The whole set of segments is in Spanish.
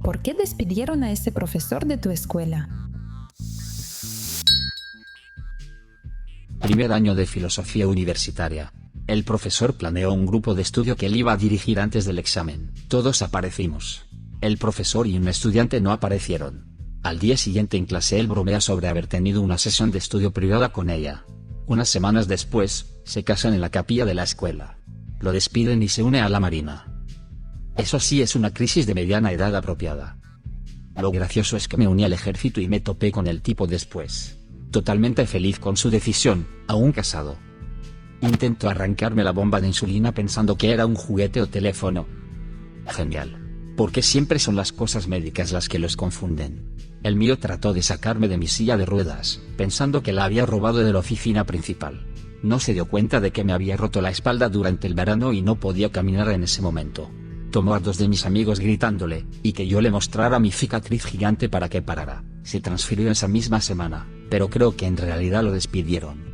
¿Por qué despidieron a ese profesor de tu escuela? Primer año de filosofía universitaria. El profesor planeó un grupo de estudio que él iba a dirigir antes del examen. Todos aparecimos. El profesor y un estudiante no aparecieron. Al día siguiente en clase él bromea sobre haber tenido una sesión de estudio privada con ella. Unas semanas después, se casan en la capilla de la escuela. Lo despiden y se une a la marina. Eso sí es una crisis de mediana edad apropiada. Lo gracioso es que me uní al ejército y me topé con el tipo después. Totalmente feliz con su decisión, aún casado. Intentó arrancarme la bomba de insulina pensando que era un juguete o teléfono. Genial. Porque siempre son las cosas médicas las que los confunden. El mío trató de sacarme de mi silla de ruedas, pensando que la había robado de la oficina principal. No se dio cuenta de que me había roto la espalda durante el verano y no podía caminar en ese momento. Tomó a dos de mis amigos gritándole, y que yo le mostrara mi cicatriz gigante para que parara. Se transfirió esa misma semana, pero creo que en realidad lo despidieron.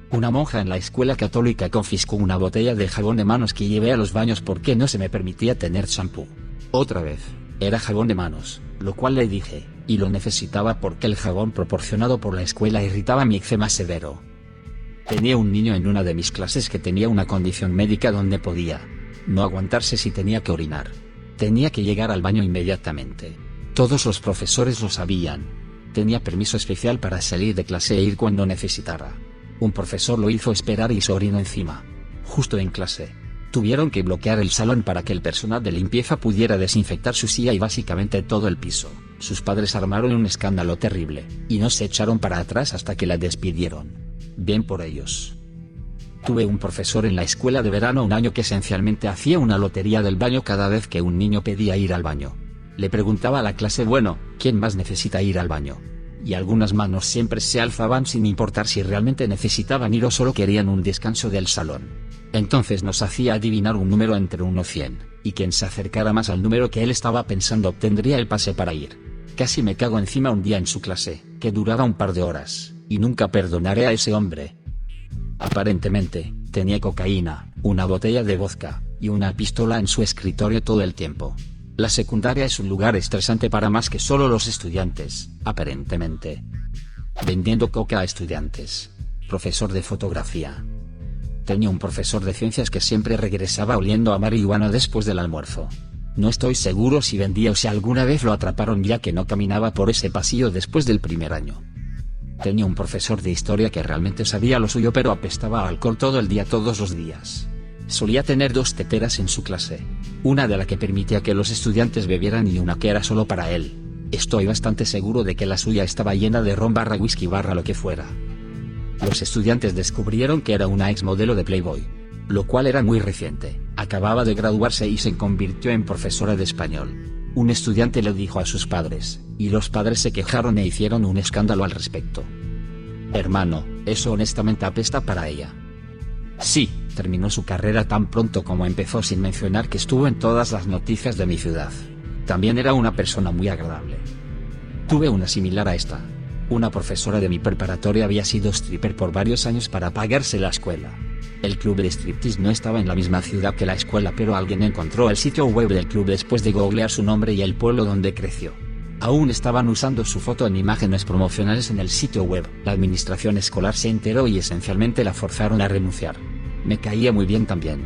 Una monja en la escuela católica confiscó una botella de jabón de manos que llevé a los baños porque no se me permitía tener champú. Otra vez, era jabón de manos, lo cual le dije, y lo necesitaba porque el jabón proporcionado por la escuela irritaba mi eczema severo. Tenía un niño en una de mis clases que tenía una condición médica donde podía no aguantarse si tenía que orinar. Tenía que llegar al baño inmediatamente. Todos los profesores lo sabían. Tenía permiso especial para salir de clase e ir cuando necesitara. Un profesor lo hizo esperar y se orinó encima. Justo en clase. Tuvieron que bloquear el salón para que el personal de limpieza pudiera desinfectar su silla y básicamente todo el piso. Sus padres armaron un escándalo terrible, y no se echaron para atrás hasta que la despidieron. Bien por ellos. Tuve un profesor en la escuela de verano un año que esencialmente hacía una lotería del baño cada vez que un niño pedía ir al baño. Le preguntaba a la clase, bueno, ¿quién más necesita ir al baño? Y algunas manos siempre se alzaban sin importar si realmente necesitaban ir o solo querían un descanso del salón. Entonces nos hacía adivinar un número entre 1 y 100, y quien se acercara más al número que él estaba pensando obtendría el pase para ir. Casi me cago encima un día en su clase, que duraba un par de horas, y nunca perdonaré a ese hombre. Aparentemente, tenía cocaína, una botella de vodka, y una pistola en su escritorio todo el tiempo. La secundaria es un lugar estresante para más que solo los estudiantes, aparentemente. Vendiendo coca a estudiantes. Profesor de fotografía. Tenía un profesor de ciencias que siempre regresaba oliendo a marihuana después del almuerzo. No estoy seguro si vendía o si alguna vez lo atraparon ya que no caminaba por ese pasillo después del primer año. Tenía un profesor de historia que realmente sabía lo suyo pero apestaba a alcohol todo el día todos los días. Solía tener 2 teteras en su clase. Una de la que permitía que los estudiantes bebieran y una que era solo para él. Estoy bastante seguro de que la suya estaba llena de ron / whisky / lo que fuera. Los estudiantes descubrieron que era una ex modelo de Playboy. Lo cual era muy reciente. Acababa de graduarse y se convirtió en profesora de español. Un estudiante le dijo a sus padres, y los padres se quejaron e hicieron un escándalo al respecto. Hermano, eso honestamente apesta para ella. Sí, terminó su carrera tan pronto como empezó sin mencionar que estuvo en todas las noticias de mi ciudad. También era una persona muy agradable. Tuve una similar a esta. Una profesora de mi preparatoria había sido stripper por varios años para pagarse la escuela. El club de striptease no estaba en la misma ciudad que la escuela pero alguien encontró el sitio web del club después de googlear su nombre y el pueblo donde creció. Aún estaban usando su foto en imágenes promocionales en el sitio web. La administración escolar se enteró y esencialmente la forzaron a renunciar. Me caía muy bien también.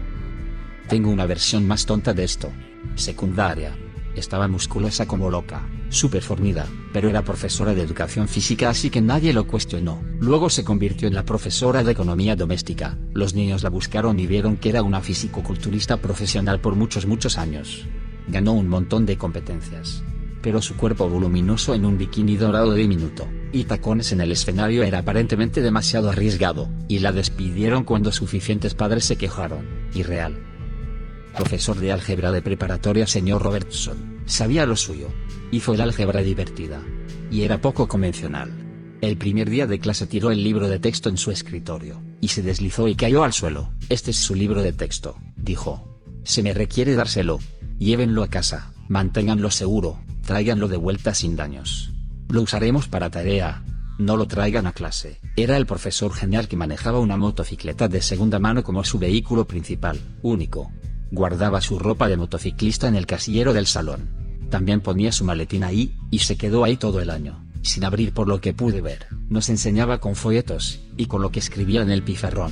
Tengo una versión más tonta de esto. Secundaria. Estaba musculosa como loca, súper fornida, pero era profesora de educación física así que nadie lo cuestionó. Luego se convirtió en la profesora de economía doméstica. Los niños la buscaron y vieron que era una fisicoculturista profesional por muchos años. Ganó un montón de competencias. Pero su cuerpo voluminoso en un bikini dorado diminuto, y tacones en el escenario era aparentemente demasiado arriesgado, y la despidieron cuando suficientes padres se quejaron. Irreal. Profesor de álgebra de preparatoria señor Robertson, sabía lo suyo. Hizo el álgebra divertida. Y era poco convencional. El primer día de clase tiró el libro de texto en su escritorio, y se deslizó y cayó al suelo. Este es su libro de texto, dijo. Se me requiere dárselo. Llévenlo a casa, manténganlo seguro, tráiganlo de vuelta sin daños. Lo usaremos para tarea. No lo traigan a clase. Era el profesor genial que manejaba una motocicleta de segunda mano como su vehículo principal, único. Guardaba su ropa de motociclista en el casillero del salón. También ponía su maletín ahí, y se quedó ahí todo el año, sin abrir por lo que pude ver. Nos enseñaba con folletos, y con lo que escribía en el pizarrón.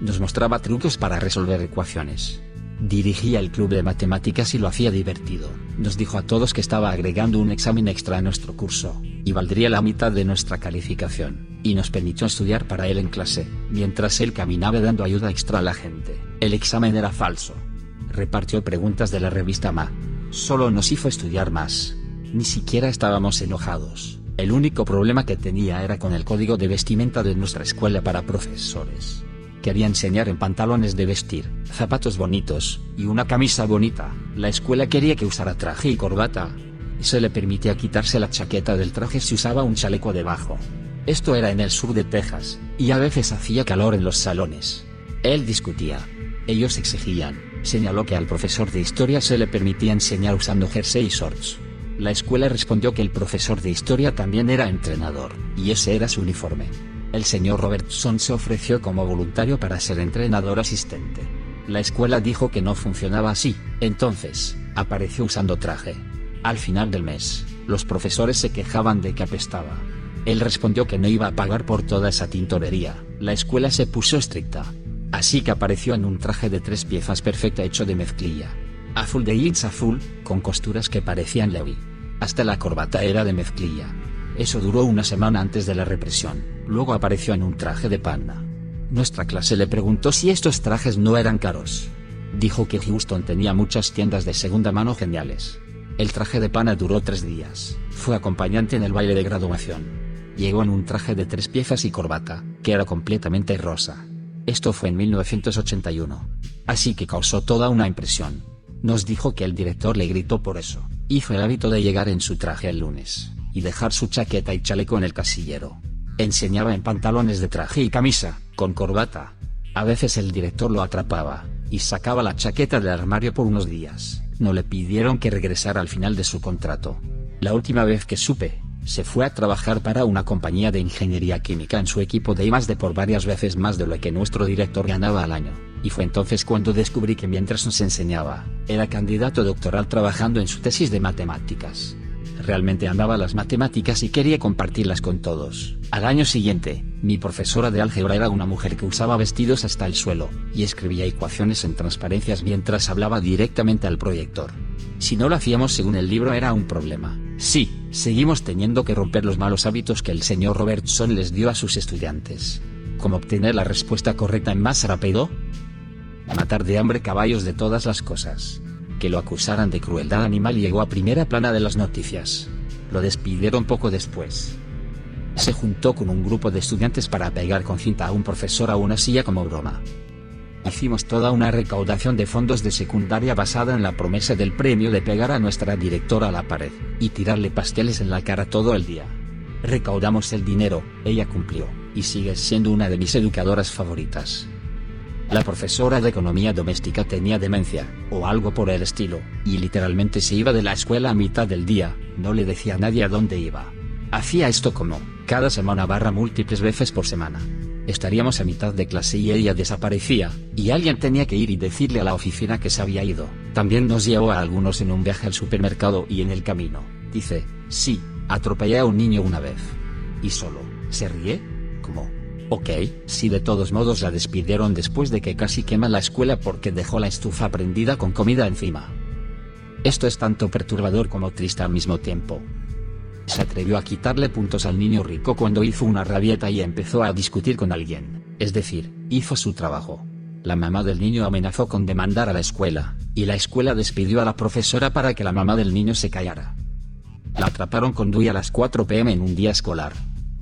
Nos mostraba trucos para resolver ecuaciones. Dirigía el club de matemáticas y lo hacía divertido. Nos dijo a todos que estaba agregando un examen extra a nuestro curso, y valdría la mitad de nuestra calificación, y nos permitió estudiar para él en clase, mientras él caminaba dando ayuda extra a la gente. El examen era falso. Repartió preguntas de la revista Ma. Solo nos hizo estudiar más. Ni siquiera estábamos enojados. El único problema que tenía era con el código de vestimenta de nuestra escuela para profesores. Quería enseñar en pantalones de vestir, zapatos bonitos, y una camisa bonita. La escuela quería que usara traje y corbata. Se le permitía quitarse la chaqueta del traje si usaba un chaleco debajo. Esto era en el sur de Texas, y a veces hacía calor en los salones. Él discutía. Ellos exigían. Señaló que al profesor de historia se le permitía enseñar usando jersey y shorts. La escuela respondió que el profesor de historia también era entrenador, y ese era su uniforme. El señor Robertson se ofreció como voluntario para ser entrenador asistente. La escuela dijo que no funcionaba así, entonces, apareció usando traje. Al final del mes, los profesores se quejaban de que apestaba. Él respondió que no iba a pagar por toda esa tintorería. La escuela se puso estricta. Así que apareció en un traje de 3 piezas perfecta hecho de mezclilla. Azul de jeans azul, con costuras que parecían Levi. Hasta la corbata era de mezclilla. Eso duró una semana antes de la represión. Luego apareció en un traje de panda. Nuestra clase le preguntó si estos trajes no eran caros. Dijo que Houston tenía muchas tiendas de segunda mano geniales. El traje de pana duró 3 días. Fue acompañante en el baile de graduación. Llegó en un traje de 3 piezas y corbata, que era completamente rosa. Esto fue en 1981. Así que causó toda una impresión. Nos dijo que el director le gritó por eso. Hizo el hábito de llegar en su traje el lunes, y dejar su chaqueta y chaleco en el casillero. Enseñaba en pantalones de traje y camisa, con corbata. A veces el director lo atrapaba, y sacaba la chaqueta del armario por unos días. No le pidieron que regresara al final de su contrato. La última vez que supe, se fue a trabajar para una compañía de ingeniería química en su equipo de I+D por varias veces más de lo que nuestro director ganaba al año, y fue entonces cuando descubrí que mientras nos enseñaba, era candidato doctoral trabajando en su tesis de matemáticas. Realmente amaba las matemáticas y quería compartirlas con todos. Al año siguiente, mi profesora de álgebra era una mujer que usaba vestidos hasta el suelo, y escribía ecuaciones en transparencias mientras hablaba directamente al proyector. Si no lo hacíamos según el libro era un problema. Sí, seguimos teniendo que romper los malos hábitos que el señor Robertson les dio a sus estudiantes. ¿Cómo obtener la respuesta correcta en más rápido? Matar de hambre caballos de todas las cosas. Que lo acusaran de crueldad animal llegó a primera plana de las noticias. Lo despidieron poco después. Se juntó con un grupo de estudiantes para pegar con cinta a un profesor a una silla como broma. Hicimos toda una recaudación de fondos de secundaria basada en la promesa del premio de pegar a nuestra directora a la pared, y tirarle pasteles en la cara todo el día. Recaudamos el dinero, ella cumplió, y sigue siendo una de mis educadoras favoritas. La profesora de economía doméstica tenía demencia, o algo por el estilo, y literalmente se iba de la escuela a mitad del día, no le decía a nadie a dónde iba. Hacía esto como, cada semana / múltiples veces por semana. Estaríamos a mitad de clase y ella desaparecía, y alguien tenía que ir y decirle a la oficina que se había ido. También nos llevó a algunos en un viaje al supermercado y en el camino, dice, sí, atropellé a un niño una vez. Y solo, ¿se ríe? ¿Cómo? Ok, sí, de todos modos la despidieron después de que casi quema la escuela porque dejó la estufa prendida con comida encima. Esto es tanto perturbador como triste al mismo tiempo. Se atrevió a quitarle puntos al niño rico cuando hizo una rabieta y empezó a discutir con alguien, es decir, hizo su trabajo. La mamá del niño amenazó con demandar a la escuela, y la escuela despidió a la profesora para que la mamá del niño se callara. La atraparon con Dewey a las 4 p.m. en un día escolar.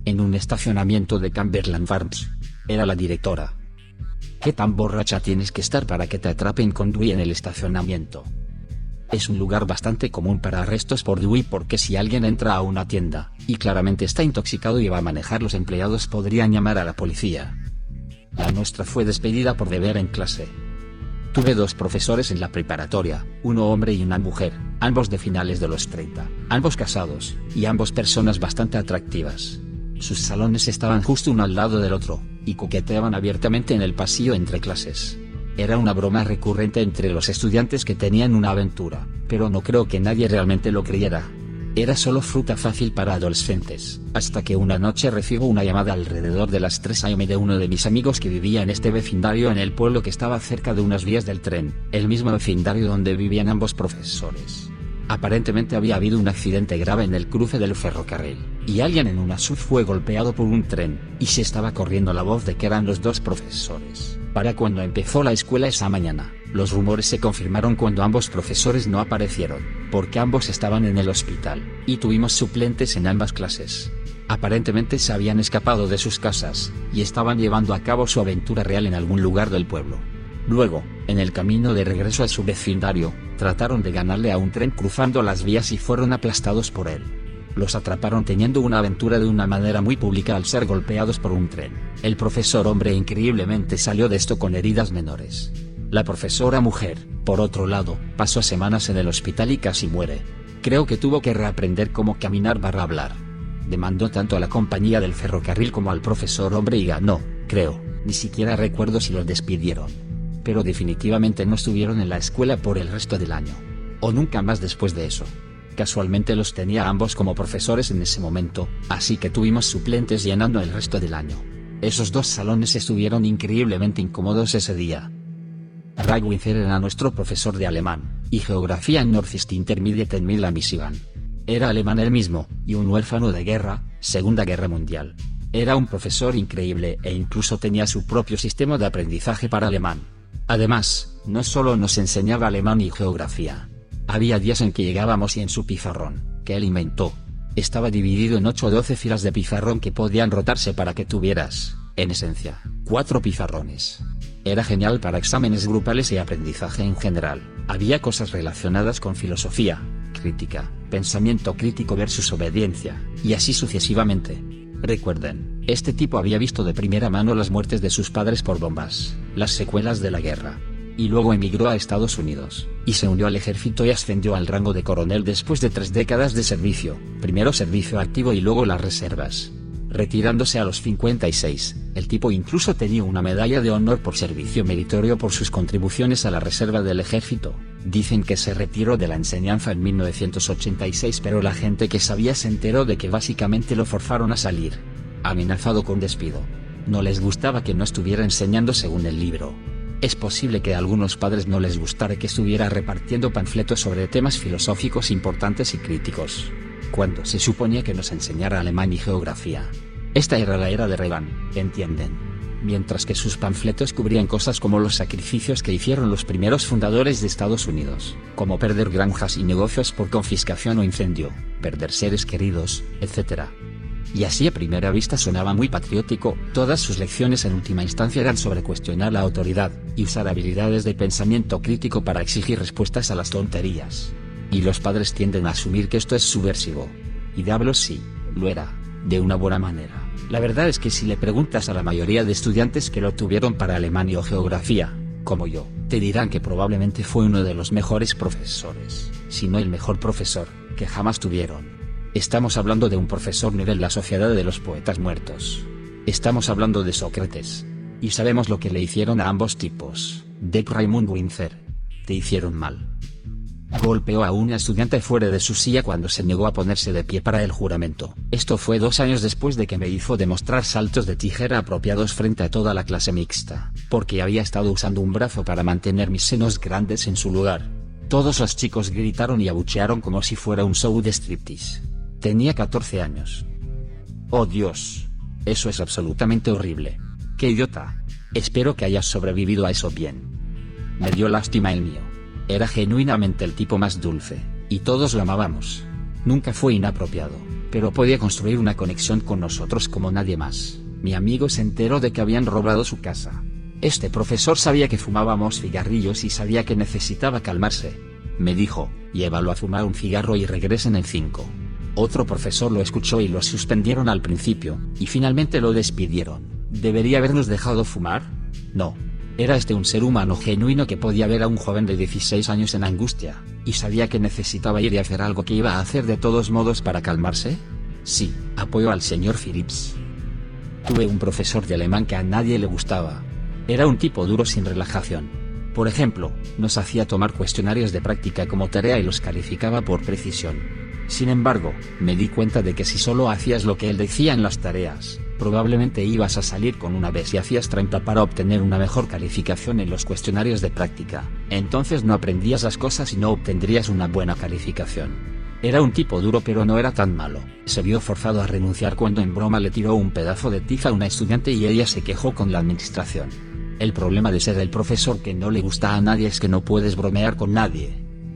En un estacionamiento de Cumberland Farms. Era la directora. ¿Qué tan borracha tienes que estar para que te atrapen con Dewey en el estacionamiento? Es un lugar bastante común para arrestos por Dewey porque si alguien entra a una tienda, y claramente está intoxicado y va a manejar, los empleados podrían llamar a la policía. La nuestra fue despedida por beber en clase. Tuve 2 profesores en la preparatoria, uno hombre y una mujer, ambos de finales de los 30, ambos casados, y ambos personas bastante atractivas. Sus salones estaban justo uno al lado del otro, y coqueteaban abiertamente en el pasillo entre clases. Era una broma recurrente entre los estudiantes que tenían una aventura, pero no creo que nadie realmente lo creyera. Era solo fruta fácil para adolescentes, hasta que una noche recibo una llamada alrededor de las 3 a.m. de uno de mis amigos que vivía en este vecindario en el pueblo que estaba cerca de unas vías del tren, el mismo vecindario donde vivían ambos profesores. Aparentemente había habido un accidente grave en el cruce del ferrocarril, y alguien en una SUV fue golpeado por un tren, y se estaba corriendo la voz de que eran los dos profesores. Para cuando empezó la escuela esa mañana, los rumores se confirmaron cuando ambos profesores no aparecieron, porque ambos estaban en el hospital, y tuvimos suplentes en ambas clases. Aparentemente se habían escapado de sus casas, y estaban llevando a cabo su aventura real en algún lugar del pueblo. Luego, en el camino de regreso a su vecindario, trataron de ganarle a un tren cruzando las vías y fueron aplastados por él. Los atraparon teniendo una aventura de una manera muy pública al ser golpeados por un tren. El profesor hombre increíblemente salió de esto con heridas menores. La profesora mujer, por otro lado, pasó semanas en el hospital y casi muere. Creo que tuvo que reaprender cómo caminar / hablar. Demandó tanto a la compañía del ferrocarril como al profesor hombre y ganó, creo, ni siquiera recuerdo si los despidieron. Pero definitivamente no estuvieron en la escuela por el resto del año. O nunca más después de eso. Casualmente los tenía ambos como profesores en ese momento, así que tuvimos suplentes llenando el resto del año. Esos dos salones estuvieron increíblemente incómodos ese día. Ray Windsor era nuestro profesor de alemán y geografía en Northeast Intermediate en Midland, Michigan. Era alemán él mismo, y un huérfano de guerra, Segunda Guerra Mundial. Era un profesor increíble e incluso tenía su propio sistema de aprendizaje para alemán. Además, no solo nos enseñaba alemán y geografía. Había días en que llegábamos y en su pizarrón, que él inventó, estaba dividido en 8 o 12 filas de pizarrón que podían rotarse para que tuvieras, en esencia, 4 pizarrones. Era genial para exámenes grupales y aprendizaje en general. Había cosas relacionadas con filosofía, crítica, pensamiento crítico versus obediencia, y así sucesivamente. Recuerden, este tipo había visto de primera mano las muertes de sus padres por bombas, las secuelas de la guerra. Y luego emigró a Estados Unidos, y se unió al ejército y ascendió al rango de coronel después de 3 décadas de servicio, primero servicio activo y luego las reservas. Retirándose a los 56, el tipo incluso tenía una medalla de honor por servicio meritorio por sus contribuciones a la reserva del ejército. Dicen que se retiró de la enseñanza en 1986, pero la gente que sabía se enteró de que básicamente lo forzaron a salir, amenazado con despido. No les gustaba que no estuviera enseñando según el libro. Es posible que a algunos padres no les gustara que estuviera repartiendo panfletos sobre temas filosóficos importantes y críticos, cuando se suponía que nos enseñara alemán y geografía. Esta era la era de Reagan, ¿entienden? Mientras que sus panfletos cubrían cosas como los sacrificios que hicieron los primeros fundadores de Estados Unidos, como perder granjas y negocios por confiscación o incendio, perder seres queridos, etc. Y así a primera vista sonaba muy patriótico. Todas sus lecciones en última instancia eran sobre cuestionar la autoridad, y usar habilidades de pensamiento crítico para exigir respuestas a las tonterías. Y los padres tienden a asumir que esto es subversivo. Y diablos sí, lo era, de una buena manera. La verdad es que si le preguntas a la mayoría de estudiantes que lo tuvieron para alemán o geografía, como yo, te dirán que probablemente fue uno de los mejores profesores, si no el mejor profesor, que jamás tuvieron. Estamos hablando de un profesor nivel la Sociedad de los Poetas Muertos. Estamos hablando de Sócrates. Y sabemos lo que le hicieron a ambos tipos. Dec Raymond Windsor. Te hicieron mal. Golpeó a una estudiante fuera de su silla cuando se negó a ponerse de pie para el juramento. Esto fue 2 años después de que me hizo demostrar saltos de tijera apropiados frente a toda la clase mixta, porque había estado usando un brazo para mantener mis senos grandes en su lugar. Todos los chicos gritaron y abuchearon como si fuera un show de striptease. Tenía 14 años. Oh Dios. Eso es absolutamente horrible. ¡Qué idiota! Espero que hayas sobrevivido a eso bien. Me dio lástima el mío. Era genuinamente el tipo más dulce, y todos lo amábamos. Nunca fue inapropiado, pero podía construir una conexión con nosotros como nadie más. Mi amigo se enteró de que habían robado su casa. Este profesor sabía que fumábamos cigarrillos y sabía que necesitaba calmarse. Me dijo, llévalo a fumar un cigarro y regresen en 5. Otro profesor lo escuchó y lo suspendieron al principio, y finalmente lo despidieron. ¿Debería habernos dejado fumar? No. Era un ser humano genuino que podía ver a un joven de 16 años en angustia, y sabía que necesitaba ir y hacer algo que iba a hacer de todos modos para calmarse. Sí, apoyo al señor Phillips. Tuve un profesor de alemán que a nadie le gustaba. Era un tipo duro sin relajación. Por ejemplo, nos hacía tomar cuestionarios de práctica como tarea y los calificaba por precisión. Sin embargo, me di cuenta de que si solo hacías lo que él decía en las tareas, probablemente ibas a salir con una B si hacías trampa para obtener una mejor calificación en los cuestionarios de práctica. Entonces no aprendías las cosas y no obtendrías una buena calificación. Era un tipo duro pero no era tan malo. Se vio forzado a renunciar cuando en broma le tiró un pedazo de tiza a una estudiante y ella se quejó con la administración. El problema de ser el profesor que no le gusta a nadie es que no puedes bromear con nadie.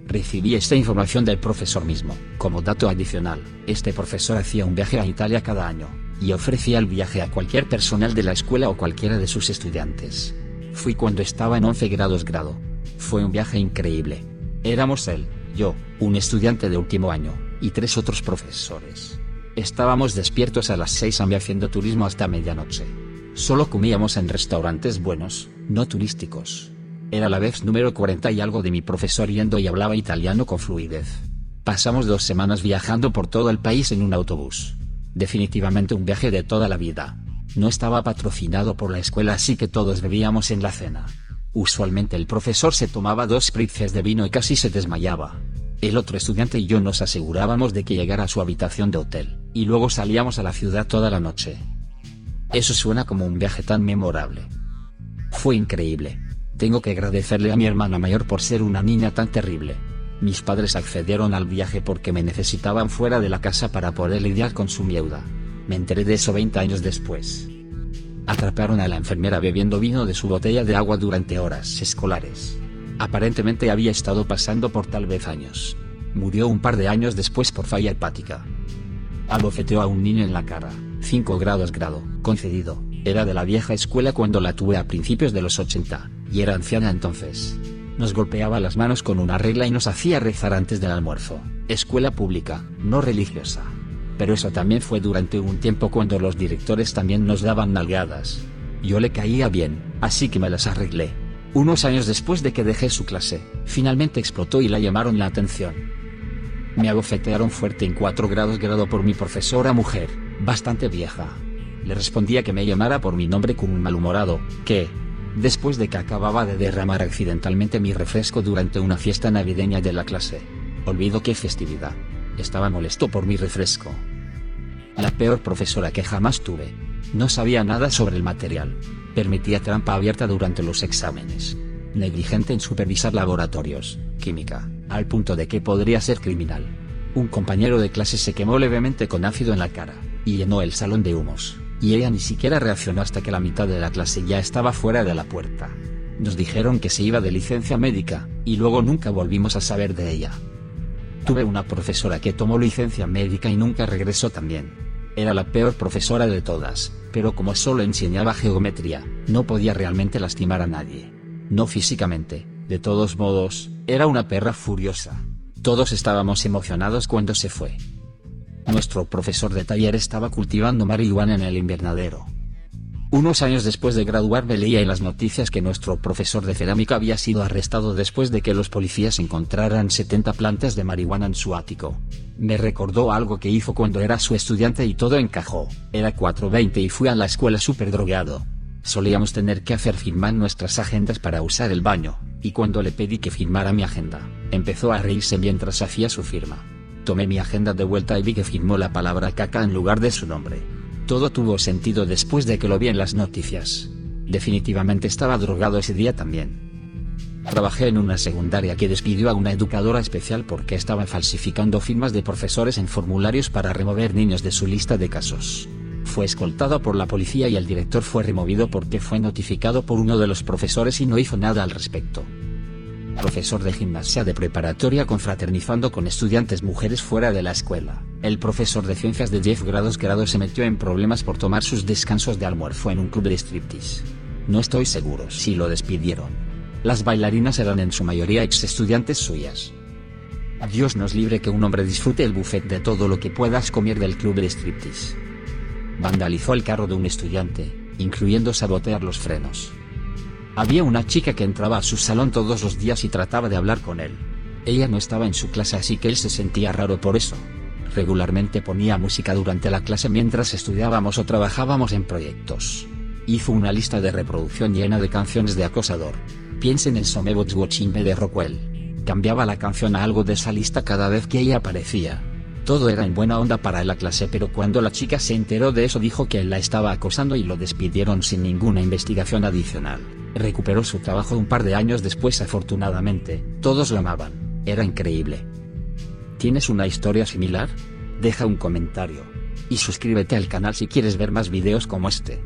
Recibí esta información del profesor mismo. Como dato adicional, este profesor hacía un viaje a Italia cada año, y ofrecía el viaje a cualquier personal de la escuela o cualquiera de sus estudiantes. Fui cuando estaba en 11 grado. Fue un viaje increíble. Éramos él, yo, un estudiante de último año, y 3 otros profesores. Estábamos despiertos a las 6 am haciendo turismo hasta medianoche. Solo comíamos en restaurantes buenos, no turísticos. Era la vez número 40 y algo de mi profesor yendo y hablaba italiano con fluidez. Pasamos 2 semanas viajando por todo el país en un autobús. Definitivamente un viaje de toda la vida. No estaba patrocinado por la escuela así que todos bebíamos en la cena. Usualmente el profesor se tomaba 2 spritzes de vino y casi se desmayaba. El otro estudiante y yo nos asegurábamos de que llegara a su habitación de hotel, y luego salíamos a la ciudad toda la noche. Eso suena como un viaje tan memorable. Fue increíble. Tengo que agradecerle a mi hermana mayor por ser una niña tan terrible. Mis padres accedieron al viaje porque me necesitaban fuera de la casa para poder lidiar con su miedo. Me enteré de eso 20 años después. Atraparon a la enfermera bebiendo vino de su botella de agua durante horas escolares. Aparentemente había estado pasando por tal vez años. Murió un par de años después por falla hepática. Abofeteó a un niño en la cara, 5 grado, concedido. Era de la vieja escuela cuando la tuve a principios de los 80, y era anciana entonces. Nos golpeaba las manos con una regla y nos hacía rezar antes del almuerzo. Escuela pública, no religiosa. Pero eso también fue durante un tiempo cuando los directores también nos daban nalgadas. Yo le caía bien, así que me las arreglé. Unos años después de que dejé su clase, finalmente explotó y la llamaron la atención. Me abofetearon fuerte en 4 grado por mi profesora mujer, bastante vieja. Le respondía que me llamara por mi nombre con un malhumorado, que, después de que acababa de derramar accidentalmente mi refresco durante una fiesta navideña de la clase. Olvido qué festividad. Estaba molesto por mi refresco. La peor profesora que jamás tuve. No sabía nada sobre el material. Permitía trampa abierta durante los exámenes. Negligente en supervisar laboratorios, química, al punto de que podría ser criminal. Un compañero de clase se quemó levemente con ácido en la cara, y llenó el salón de humos. Y ella ni siquiera reaccionó hasta que la mitad de la clase ya estaba fuera de la puerta. Nos dijeron que se iba de licencia médica, y luego nunca volvimos a saber de ella. Tuve una profesora que tomó licencia médica y nunca regresó también. Era la peor profesora de todas, pero como solo enseñaba geometría, no podía realmente lastimar a nadie. No físicamente, de todos modos, era una perra furiosa. Todos estábamos emocionados cuando se fue. Nuestro profesor de taller estaba cultivando marihuana en el invernadero. Unos años después de graduarme leía en las noticias que nuestro profesor de cerámica había sido arrestado después de que los policías encontraran 70 plantas de marihuana en su ático. Me recordó algo que hizo cuando era su estudiante y todo encajó. Era 4:20 y fui a la escuela súper drogado. Solíamos tener que hacer firmar nuestras agendas para usar el baño, y cuando le pedí que firmara mi agenda, empezó a reírse mientras hacía su firma. Tomé mi agenda de vuelta y vi que firmó la palabra caca en lugar de su nombre. Todo tuvo sentido después de que lo vi en las noticias. Definitivamente estaba drogado ese día también. Trabajé en una secundaria que despidió a una educadora especial porque estaba falsificando firmas de profesores en formularios para remover niños de su lista de casos. Fue escoltado por la policía y el director fue removido porque fue notificado por uno de los profesores y no hizo nada al respecto. Profesor de gimnasia de preparatoria confraternizando con estudiantes mujeres fuera de la escuela. El profesor de ciencias de 10 grados se metió en problemas por tomar sus descansos de almuerzo en un club de striptease. No estoy seguro si lo despidieron. Las bailarinas eran en su mayoría ex estudiantes suyas. Dios nos libre que un hombre disfrute el buffet de todo lo que puedas comer del club de striptease. Vandalizó el carro de un estudiante, incluyendo sabotear los frenos. Había una chica que entraba a su salón todos los días y trataba de hablar con él. Ella no estaba en su clase así que él se sentía raro por eso. Regularmente ponía música durante la clase mientras estudiábamos o trabajábamos en proyectos. Hizo una lista de reproducción llena de canciones de acosador. Piensa en el Somebots Watching Me de Rockwell. Cambiaba la canción a algo de esa lista cada vez que ella aparecía. Todo era en buena onda para la clase, pero cuando la chica se enteró de eso dijo que él la estaba acosando y lo despidieron sin ninguna investigación adicional. Recuperó su trabajo un par de años después afortunadamente, todos lo amaban, era increíble. ¿Tienes una historia similar? Deja un comentario. Y suscríbete al canal si quieres ver más videos como este.